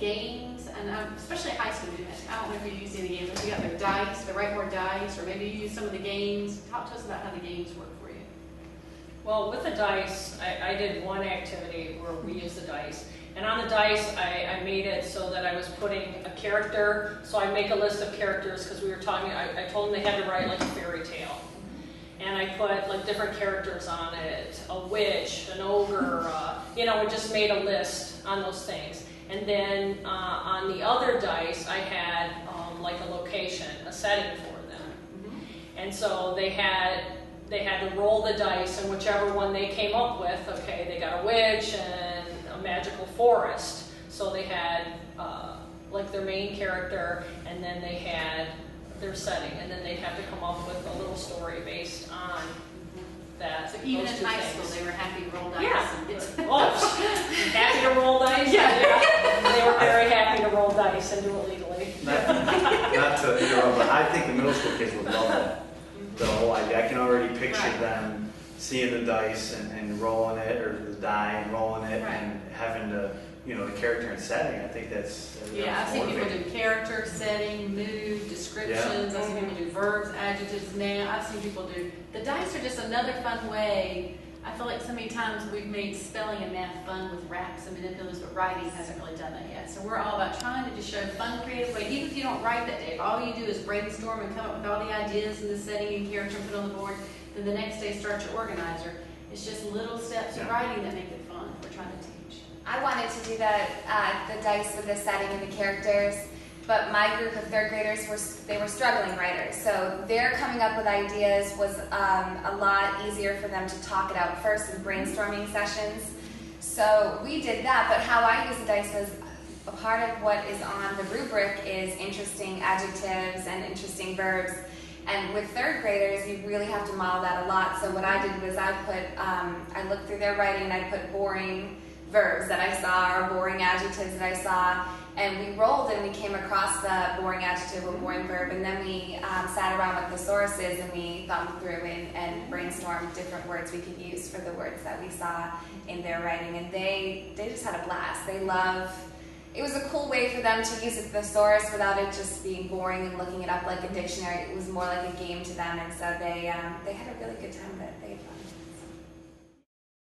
games, and especially high school students, I don't know if you use any games, if you got their dice, the right more dice, or maybe you use some of the games. Talk to us about how the games work for you. Well, with the dice, I did one activity where we used the dice. And on the dice, I made it so that I was putting a character. So I make a list of characters because we were talking, I told them they had to write like a fairy tale. And I put like different characters on it, a witch, an ogre, you know, we just made a list on those things. And then on the other dice, I had like a location, a setting for them. And so they had to roll the dice, and whichever one they came up with, okay, they got a witch and a magical forest. So they had like their main character, and then they had their setting, and then they'd have to come up with a little story based on that. So even those in two high things. school, they were happy to roll dice. Yeah. Well, happy to roll dice. Yeah. They were very happy to roll dice and do it legally. Not to interrupt, but I think the middle school kids would love that. The whole idea, I can already picture Right. them seeing the dice and rolling it, or the die and rolling it, Right. and having to, you know, the character and setting. I think that's Yeah, I've seen people motivating. do character, setting, mood, descriptions. I've seen people do verbs, adjectives. Now I've seen people do. The dice are just another fun way. I feel like so many times we've made spelling and math fun with raps and manipulatives, but writing hasn't really done that yet. So we're all about trying to just show fun, creative way. Even if you don't write that day, if all you do is brainstorm and come up with all the ideas and the setting and character and put on the board, then the next day start your organizer. It's just little steps of Yeah. writing that make it fun. We're trying to teach. I wanted to do the dice with the setting and the characters, but my group of third graders were struggling writers. So their coming up with ideas was a lot easier for them to talk it out first in brainstorming sessions. So we did that, but how I use the dice was a part of what is on the rubric is interesting adjectives and interesting verbs. And with third graders, you really have to model that a lot. So what I did was I looked through their writing and I put boring verbs that I saw or boring adjectives that I saw, and we rolled and we came across the boring adjective or boring verb, and then we sat around with thesauruses and we thumbed through and brainstormed different words we could use for the words that we saw in their writing, and they just had a blast. It was a cool way for them to use a thesaurus without it just being boring and looking it up like a dictionary. It was more like a game to them, and so they had a really good time with it. They had fun.